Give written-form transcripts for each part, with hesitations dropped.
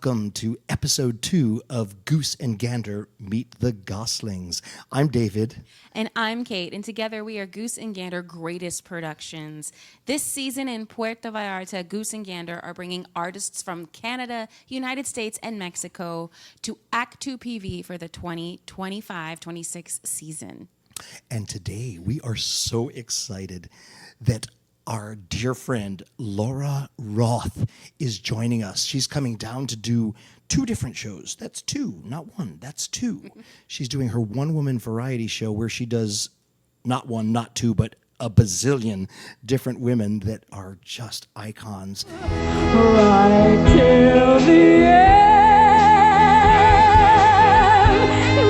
welcome to episode 2 of Goose and Gander Meet the Goslings. I'm David. And I'm Cate, and together we are Goose and Gander Greatest Productions. This season in Puerto Vallarta, Goose and Gander are bringing artists from Canada, United States, and Mexico to ACT2PV for the 2025-26 season. And today we are so excited that our dear friend Laura Roth is joining us. She's coming down to do 2 different shows. That's 2, not 1. That's 2. She's doing her one-woman variety show where she does not 1, not 2, but a bazillion different women that are just icons. Right till the end,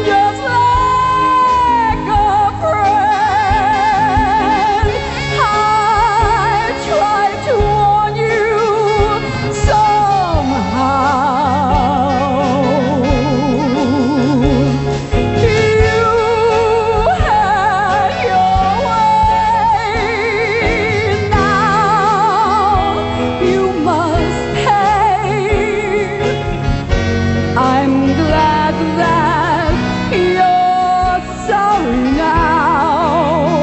just like a friend. I tried to warn you somehow. You had your way. Now you must pay. I'm glad that you're sorry now.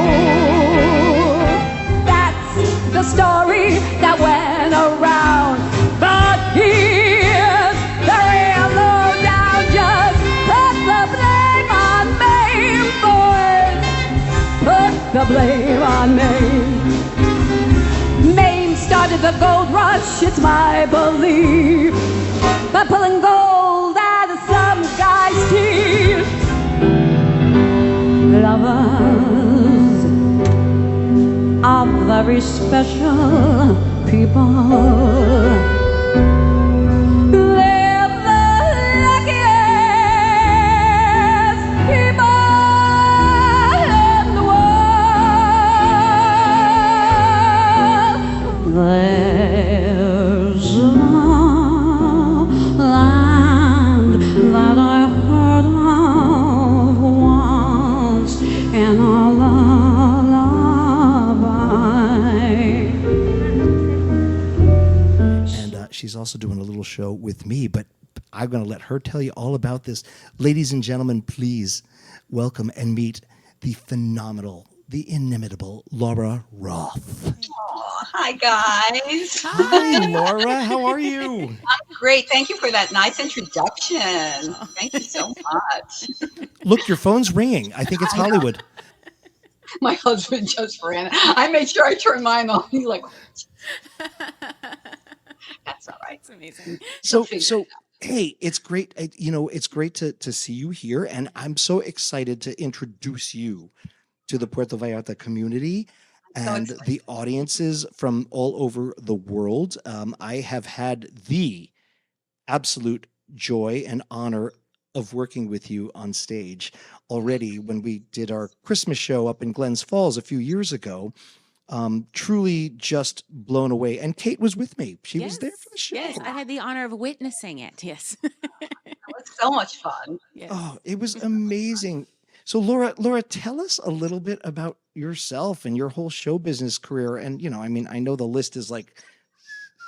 That's the story that went around. But here's the real lowdown. Just put the blame on me, boys. Put the blame on me. Maine started the gold rush, it's my belief. By pulling gold out of some guy's teeth. Lovers are very special people. They're the luckiest people in the world. There's a land that I heard of once in a lullaby. And she's also doing a little show with me, but I'm going to let her tell you all about this. Ladies and gentlemen, please welcome and meet the phenomenal, the inimitable Laura Roth. Hi, guys. Hi, Laura. How are you? I'm great. Thank you for that nice introduction. Thank you so much. Look, your phone's ringing. I think it's Hollywood. My husband just ran. I made sure I turned mine on. He's like, that's all right. It's amazing. So hey, it's great. It's great to see you here, and I'm so excited to introduce you to the Puerto Vallarta community and the audiences from all over the world. I have had the absolute joy and honor of working with you on stage already when we did our Christmas show up in Glens Falls a few years ago. Truly just blown away. And Cate was with me. She was there for the show. Yes, I had the honor of witnessing it. Yes. It was so much fun. Yes. Oh, it was amazing. So Laura, tell us a little bit about yourself and your whole show business career. And, I know the list is like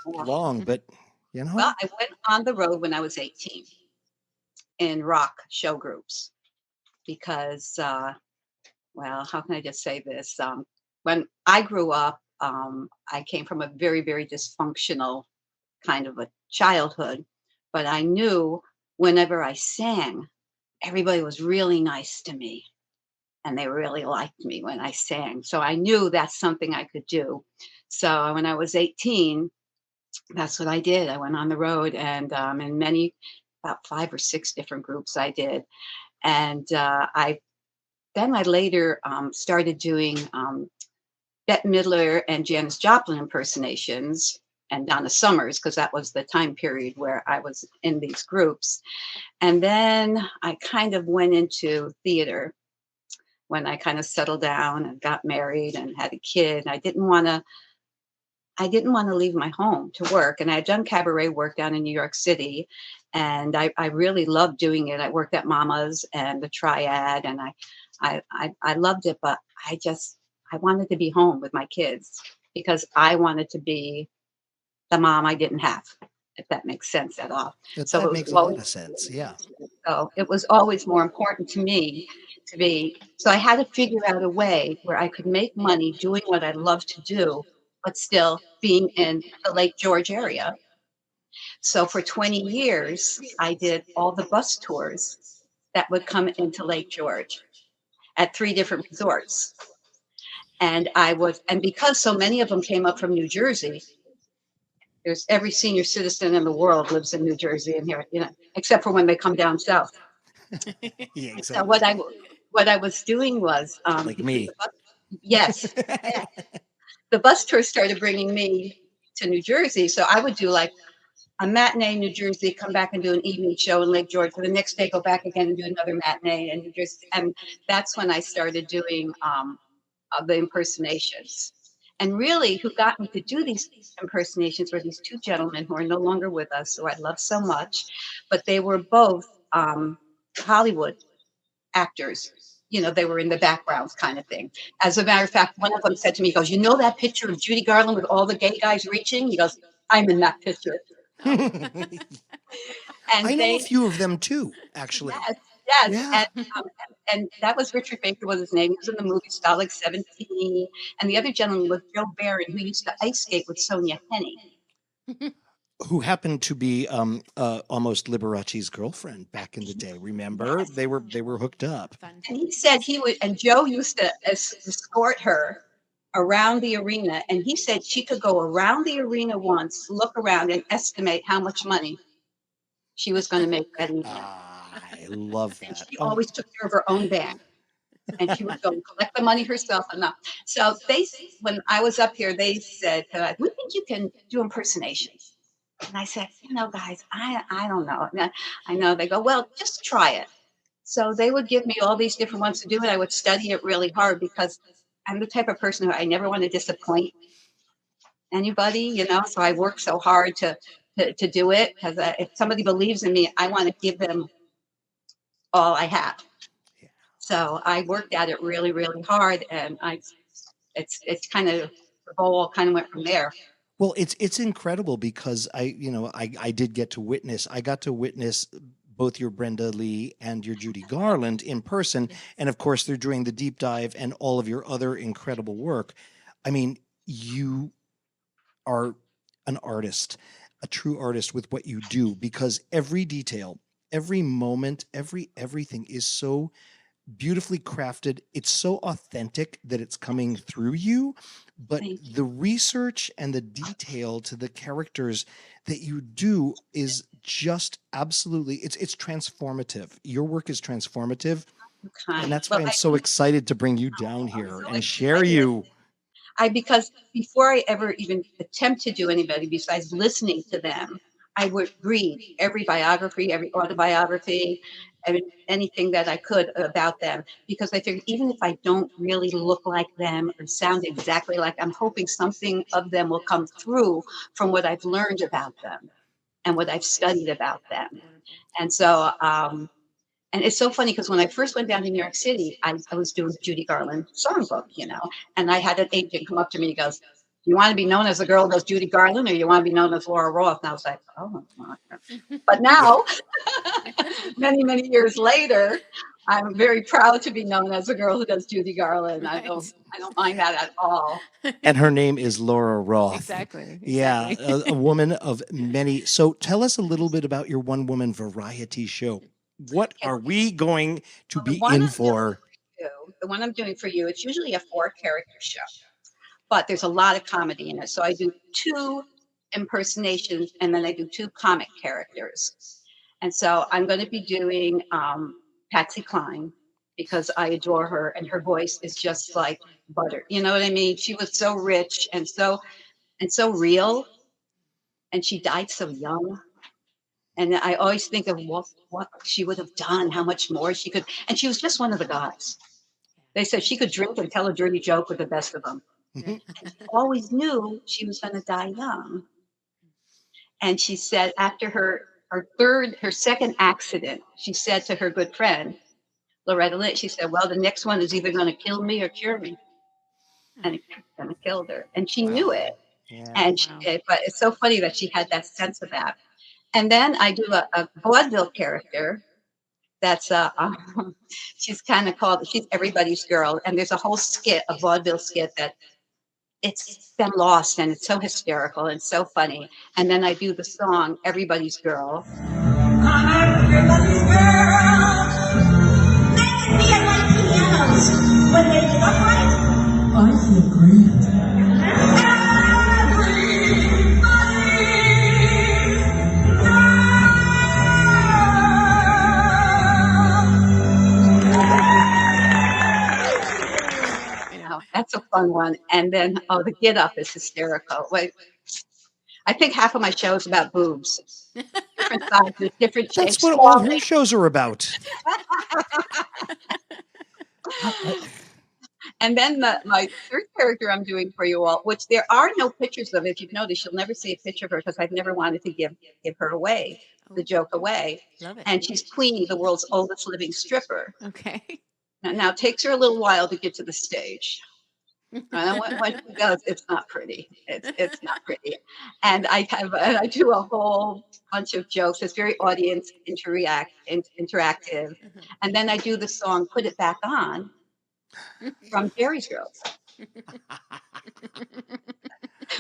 long, but, Well, I went on the road when I was 18 in rock show groups because, how can I just say this? When I grew up, I came from a very, very dysfunctional kind of a childhood, but I knew whenever I sang, everybody was really nice to me and they really liked me when I sang. So I knew that's something I could do. So when I was 18, that's what I did. I went on the road and in about 5 or 6 different groups I did. And I later started doing Bette Midler and Janis Joplin impersonations and Donna Summers, because that was the time period where I was in these groups. And then I kind of went into theater when I kind of settled down and got married and had a kid. I didn't want to leave my home to work. And I had done cabaret work down in New York City. And I really loved doing it. I worked at Mama's and the Triad, and I loved it, but I wanted to be home with my kids because I wanted to be the mom I didn't have. if that makes sense at all. That, So that it was makes a lot always, of sense. Yeah. so it was always more important to me to be, so I had to figure out a way where I could make money doing what I love to do, but still being in the Lake George area. So for 20 years, I did all the bus tours that would come into Lake George at 3 different resorts. And and because so many of them came up from New Jersey, there's every senior citizen in the world lives in New Jersey and here, except for when they come down south. Yeah, So exactly. what I was doing was, Like between me. the bus, yes, yeah, the bus tour started bringing me to New Jersey. So I would do like a matinee in New Jersey, come back and do an evening show in Lake George. For the next day, go back again and do another matinee in New Jersey. And that's when I started doing the impersonations. And really, who got me to do these impersonations were these 2 gentlemen who are no longer with us, who I love so much, but they were both Hollywood actors. They were in the backgrounds kind of thing. As a matter of fact, one of them said to me, he goes, that picture of Judy Garland with all the gay guys reaching? He goes, I'm in that picture. And I know a they, few of them too, actually. yes, yes. Yeah. And that was Richard Baker was his name. He was in the movie Stalag 17. And the other gentleman was Joe Barron, who used to ice skate with Sonia Henney. Who happened to be almost Liberace's girlfriend back in the day. Remember? Yes. They were hooked up. Fun. And he said he would, and Joe used to escort her around the arena. And he said she could go around the arena once, look around, and estimate how much money she was going to make that evening. I love And that. she Oh, always took care of her own band. And she would go and collect the money herself. So when I was up here, they said, we think you can do impersonations. And I said, guys, I don't know. And I know they go, well, just try it. So they would give me all these different ones to do, and I would study it really hard because I'm the type of person who I never want to disappoint anybody, so I work so hard to do it because if somebody believes in me, I want to give them all I have. Yeah. So I worked at it really, really hard, and it's kind of the ball kind of went from there. Well, it's incredible because I got to witness both your Brenda Lee and your Judy Garland in person. Yes. And of course, they're doing the deep dive and all of your other incredible work. I mean, you are an artist, a true artist with what you do, because every detail, every moment, everything is so beautifully crafted. It's so authentic that it's coming through you, but Thank you. the research and the detail to the characters that you do is just absolutely, it's transformative. Your work is transformative, and that's why Well, I'm so excited to bring you down here so and share excited. you. Because before I ever even attempt to do anybody besides listening to them, I would read every biography, every autobiography, anything that I could about them, because I figured even if I don't really look like them or sound exactly like, I'm hoping something of them will come through from what I've learned about them and what I've studied about them. And so, and it's so funny because when I first went down to New York City, I was doing the Judy Garland songbook, and I had an agent come up to me. He goes, "You want to be known as the girl who does Judy Garland, or you want to be known as Laura Roth?" And I was like, "Oh." But now, many, many years later, I'm very proud to be known as the girl who does Judy Garland. Right. I don't mind that at all. And her name is Laura Roth. Exactly. Yeah, a woman of many. So tell us a little bit about your one woman variety show. What are we going to be in for? The one I'm doing for you, it's usually a 4-character show, but there's a lot of comedy in it. So I do 2 impersonations, and then I do 2 comic characters. And so I'm going to be doing Patsy Cline, because I adore her, and her voice is just like butter. You know what I mean? She was so rich and so real, and she died so young. And I always think of what she would have done, how much more she could. And she was just one of the guys. They said she could drink and tell a dirty joke with the best of them. Mhm. And she always knew she was going to die young. And she said after her second accident, she said to her good friend, Loretta Lynch, she said, well, the next one is either going to kill me or cure me. And it kind of killed her. And she knew it. Yeah. And Wow. but it's so funny that she had that sense of that. And then I do a vaudeville character that's she's kind of called, she's everybody's girl. And there's a whole skit, a vaudeville skit that it's been lost and it's so hysterical and so funny. And then I do the song Everybody's Girl. Everybody's girl. They can be like pianos when they get upright. I feel great. That's a fun one. And then, the get up is hysterical. Wait, I think half of my show is about boobs. Different sizes, different shapes. That's what all her shows are about. And then my third character I'm doing for you all, which there are no pictures of. If you've noticed, you'll never see a picture of her because I've never wanted to give her away, the joke away. Love it. And she's Queenie, the world's oldest living stripper. Okay. Now it takes her a little while to get to the stage. And when she does, it's not pretty. It's not pretty. And I do a whole bunch of jokes. It's very audience interactive. Mm-hmm. And then I do the song "Put It Back On" from Jerry's Girls.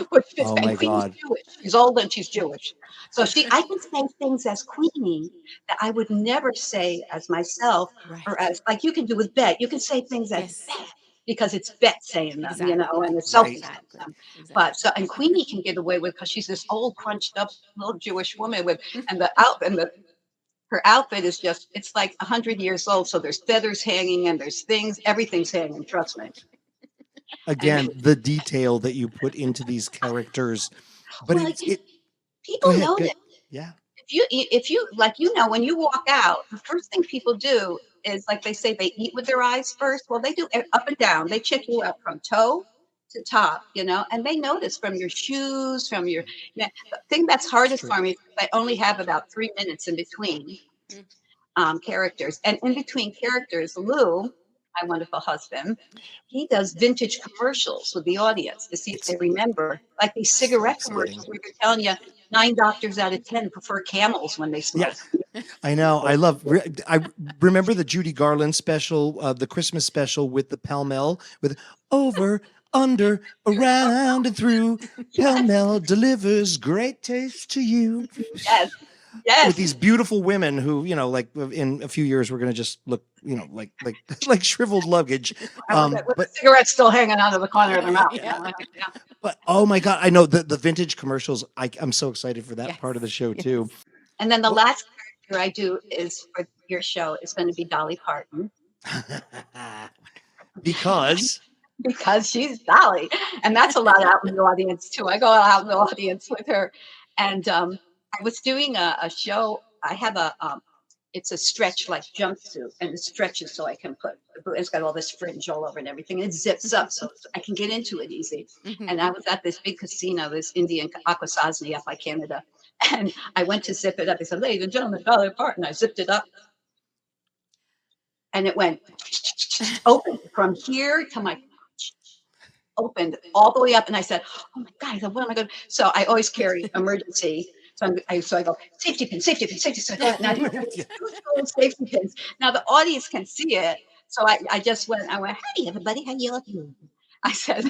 Which fits. Oh And my Queenie's God. Jewish. She's old and she's Jewish. So I can say things as Queenie that I would never say as myself, Right. or as like you can do with Bet. You can say things as Yes. Bet because it's Bet saying them, Exactly. and it's Sophie saying Exactly. them. Exactly. But and Queenie can get away with because she's this old, crunched up little Jewish woman with, and her outfit is just, it's like 100 years old. So there's feathers hanging and there's things, everything's hanging. Trust me. Again, the detail that you put into these characters. But Well, go people ahead, know go- that yeah. if you like, when you walk out, the first thing people do is, like they say, they eat with their eyes first. Well, they do it up and down. They check you out from toe to top, and they notice from your shoes, from your. The thing that's hardest True. for me is I only have about 3 minutes in between characters, and in between characters, Lou, my wonderful husband, he does vintage commercials with the audience to see if they remember, like these cigarette exciting. commercials where they're telling you 9 doctors out of 10 prefer Camels when they smoke. Yeah. I know. I remember the Judy Garland special, the Christmas special with the Pall Mall with over, under, around, and through. Pall Mall delivers great taste to you. Yes. Yes. With these beautiful women who, like in a few years, we're going to just look, like shriveled luggage. With the cigarettes still hanging out of the corner of their mouth. Yeah. But oh my God, I know the vintage commercials. I'm so excited for that Yes. part of the show too. And then the last character I do is for your show is going to be Dolly Parton. Because She's Dolly. And that's a lot out in the audience too. I go out in the audience with her. And I was doing a show. I have it's a stretch like jumpsuit, and it stretches so I can it's got all this fringe all over and everything. And it zips up so I can get into it easy. Mhm. And I was at this big casino, this Indian Akwesasne up by Canada. And I went to zip it up. They said, "Ladies and gentlemen, Dolly Parton." I zipped it up. And it went open from here to my opened all the way up. And I said, "Oh my God," I said, "What am I going to?" So I always carry emergency. So I go, safety pin. So I go, now safety pins. Now the audience can see it. So I went, "Hey, everybody, how you doing?" I said,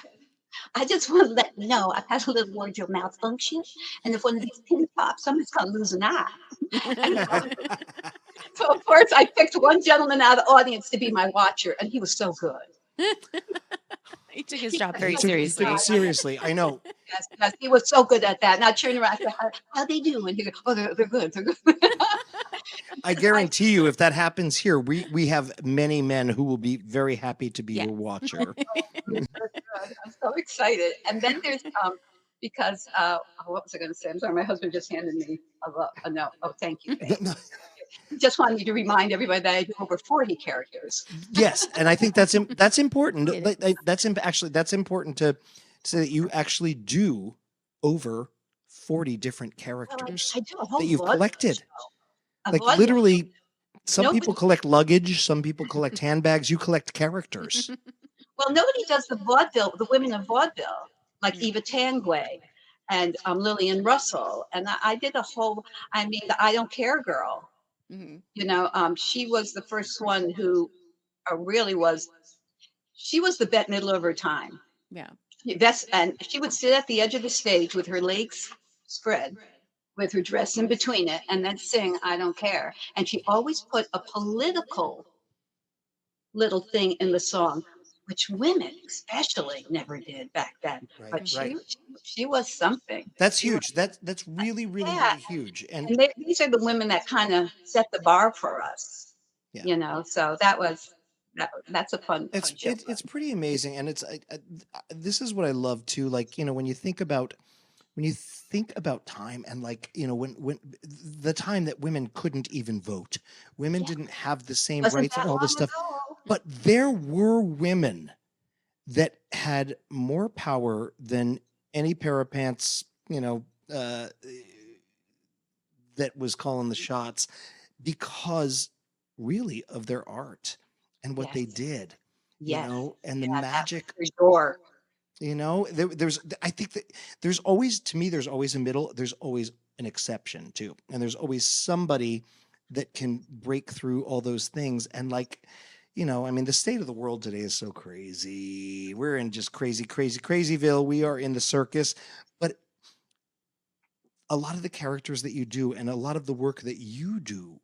"I just want to let you know I've had a little wardrobe malfunction. And if one of these pins pops, somebody's going to lose an eye." So, of course, I picked one gentleman out of the audience to be my watcher, and he was so good. He took his job very Took seriously. it seriously. I know. Yes, he was so good at that. Now turn around, I said, how they do? And he goes, "Oh, they're good. They're good." I guarantee you, if that happens here, we have many men who will be very happy to be Yeah. your watcher. I'm so excited. And then there's because what was I going to say? I'm sorry, my husband just handed me a note. Oh, thank you. He just wanted me to remind everybody that I do over 40 characters. Yes, and I think that's important. It That's important to say that you actually do over 40 different Well, characters I do a whole that you've vaudeville collected. show. A Like vaudeville. literally, some Nobody- people collect luggage, some people collect handbags. You collect characters. Well, nobody does the vaudeville, the women of vaudeville, like Mm. Eva Tanguay and Lillian Russell. And I did a whole, I mean, the I Don't Care girl, Mhm. you know, she was the first one who really was, she was the Bette Midler of her time. Yeah. And she would sit at the edge of the stage with her legs spread, with her dress in between it, and then sing I Don't Care. And she always put a political little thing in the song, which women especially never did back then. Right, But right. she was something. That's She was, huge. That's really, really, yeah. really huge. And And these are the women that kind of set the bar for us, yeah, you know. So that's a fun show. it's pretty amazing. And this is what I love too. Like, you know, when you think about time, and like, you know, when the time that women couldn't even vote, women Yeah. didn't have the same Wasn't rights and that all this long stuff, ago? but there were women that had more power than any pair of pants, you know, that was calling the shots, because really of their art and what they Yes. did, you Yes. know, and the Yeah, that magic. was your door. You know, I think that there's always, to me, there's always a middle, there's always an exception too. And there's always somebody that can break through all those things. And like, you know, I mean, the state of the world today is so crazy. We're in just crazy, crazy, crazyville. We are in the circus. But a lot of the characters that you do and a lot of the work that you do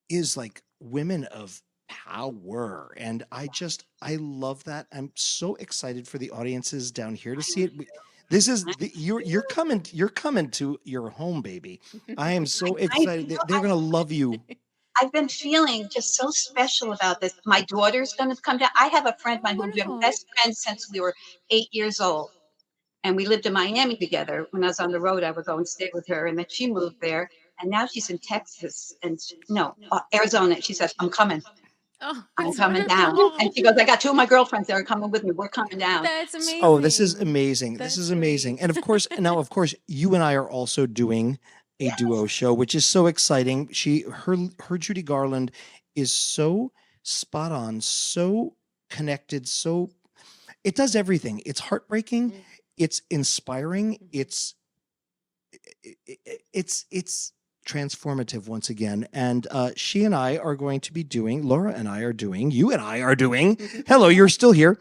is like women of power. And I love that. I'm so excited for the audiences down here to see it. This is you're coming to your home, baby. I am so excited. You know, They're gonna love you. I've been feeling just so special about this. My daughter's going to come down. I have a friend of Oh, mine who's been wonderful. best friends since we were 8 years old. And we lived in Miami together. When I was on the road, I would go and stay with her. And then she moved there. And now she's in Texas and no, Arizona. She says, I'm coming. Oh, I'm that's coming down. wonderful. And she goes, I got two of my girlfriends that are coming with me. We're coming down. That's amazing. Oh, this is amazing. That's This is amazing. great. And of course, you and I are also doing a duo show, which is so exciting. Her Judy Garland is so spot on, so connected, so it does everything. It's heartbreaking, it's inspiring, it's transformative once again. And she and I are going to be doing, Laura and I are doing, you and I are doing, hello, you're still here.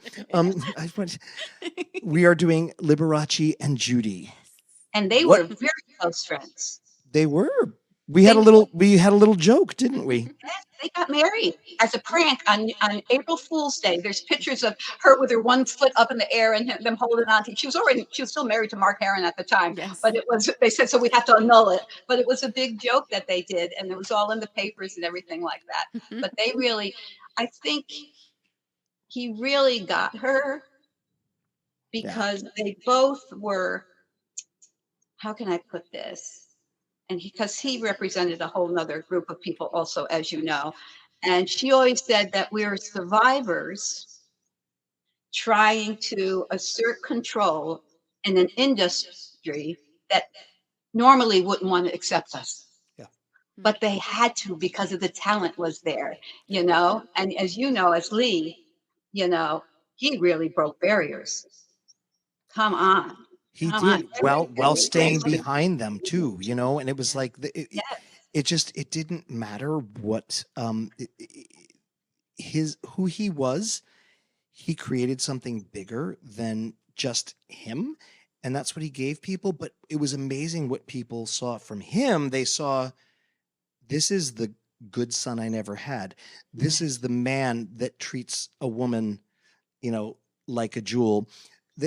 We are doing Liberace and Judy. And they What? were very close friends. They were. We had a little joke, didn't we? Yes, they got married as a prank on April Fool's Day. There's pictures of her with her one foot up in the air and them holding on to. She was still married to Mark Herron at the time. Yes. But they said, so we have to annul it. But it was a big joke that they did, and it was all in the papers and everything like that. But they really, I think he really got her because they both were, how can I put this? And because he represented a whole nother group of people also, as you know. And she always said that we're survivors trying to assert control in an industry that normally wouldn't want to accept us. Yeah. But they had to because of the talent was there, you know? And as you know, as Lee, you know, he really broke barriers. Come on. He Come did on. while staying behind them too, you know, and it was like it didn't matter what who he was. He created something bigger than just him, and that's what he gave people. But it was amazing what people saw from him. They saw, this is the good son I never had. This is the man that treats a woman, you know, like a jewel.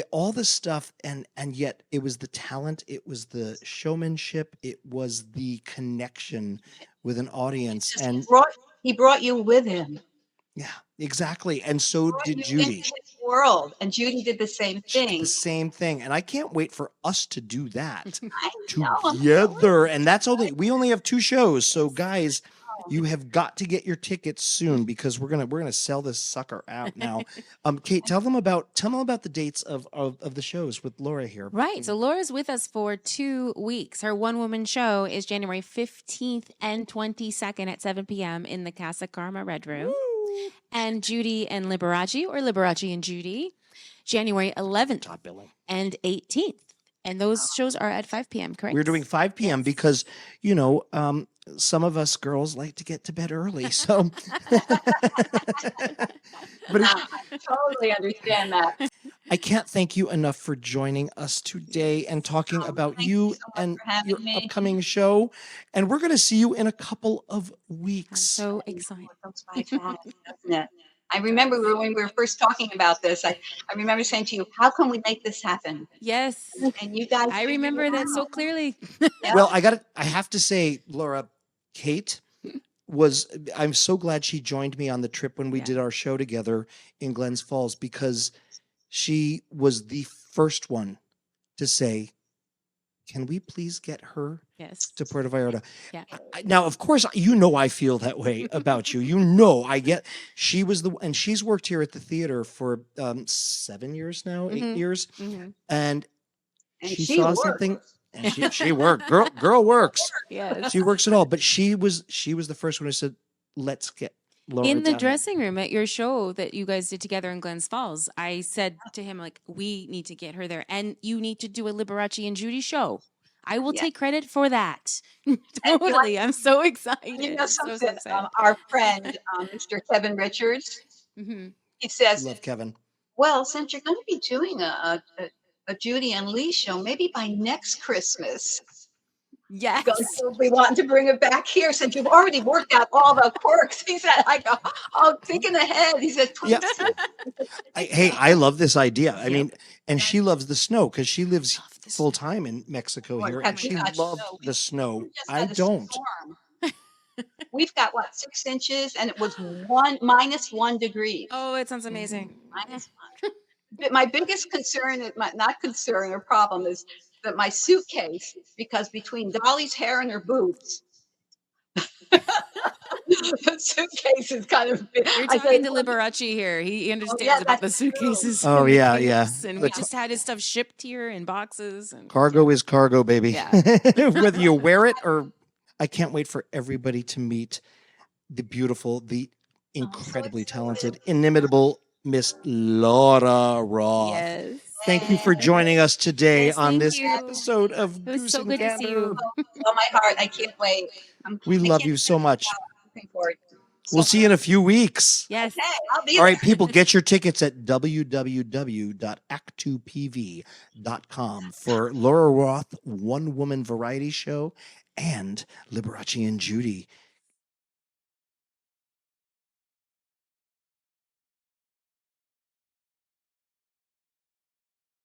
All the stuff, and yet it was the talent, it was the showmanship, it was the connection with an audience. And he brought you with him. yeah, exactly. And so did You Judy. into his world, and Judy did the same She did thing. the same thing. And I can't wait for us to do that I know, I'm together. And we only have 2 shows. So guys, you have got to get your tickets soon, because we're gonna sell this sucker out now. Cate, tell them about the dates of the shows with Laura here. Right. So Laura's with us for 2 weeks. Her one-woman show is January 15th and 22nd at 7 p.m. in the Casa Karma Red Room. Woo! And Judy and Liberace, or Liberace and Judy, January 11th Top billing. and 18th And those shows are at 5 p.m., correct? We're doing 5 p.m. Yes. because, some of us girls like to get to bed early. So, but I totally understand that. I can't thank you enough for joining us today and talking about thank you you so much and for having your me. upcoming show. And we're going to see you in a couple of I'm weeks. so It excited. goes by fast, doesn't it? I remember when we were first talking about this, I remember saying to you, how can we make this happen? Yes. And you guys I figured remember it that so out. clearly. Yeah. Well, I have to say, Laura, Cate I'm so glad she joined me on the trip when we Yeah. did our show together in Glens Falls, because she was the first one to say, can we please get her Yes. to Puerto Vallarta? Yeah. Now, of course, I feel that way about you. She was and she's worked here at the theater for 7 years now, 8 Mhm. years. Mhm. And And she she saw worked. something and she worked. Girl works. Yes. She works it all. But she was the first one who said, let's get Laura In the down here." dressing room at your show that you guys did together in Glens Falls, I said to him, like, we need to get her there. And you need to do a Liberace and Judy show. I will Yeah. take credit for that. you Totally. I'm so excited. You know So something, excited. our friend, Mr. Kevin Richards, Hmm. he says, Love Kevin. well, since you're going to be doing a Judy and Lee show, maybe by next Christmas, Yes. you'll be wanting to bring it back here since you've already worked out all the quirks. He said, I go, oh, thinking ahead. He said, Yeah. I love this idea. I Yep. mean, and she loves the snow because she lives Love this. full time in Mexico Boy, here, have and we she got loved snow. the snow. We just I had a don't. storm. We've got what, 6 inches, and it was -1 degree. Oh, it sounds amazing. -1. But my biggest concern, not concern or problem, is that my suitcase, because between Dolly's hair and her boots, the suitcase is kind of big. You're I talking said, to Liberace here. He understands yeah, about the that's true. suitcases. Oh, and the yeah, yeah. case, And The we ca- just had his stuff shipped here in boxes. And Cargo is cargo, baby. Yeah. Whether you wear it or, I can't wait for everybody to meet the beautiful, the incredibly talented, inimitable Miss Laura Roth. Yes. Thank you for joining us today Yes, on thank this you. episode of It was Goose so and good to see Gander. you. Oh, my heart, I can't wait. We I love can't you so much. looking forward. We'll see you in a few weeks. Yes. Okay, I'll be All there. right, people, get your tickets at www.act2pv.com for Laura Roth One Woman Variety Show and Liberace and Judy.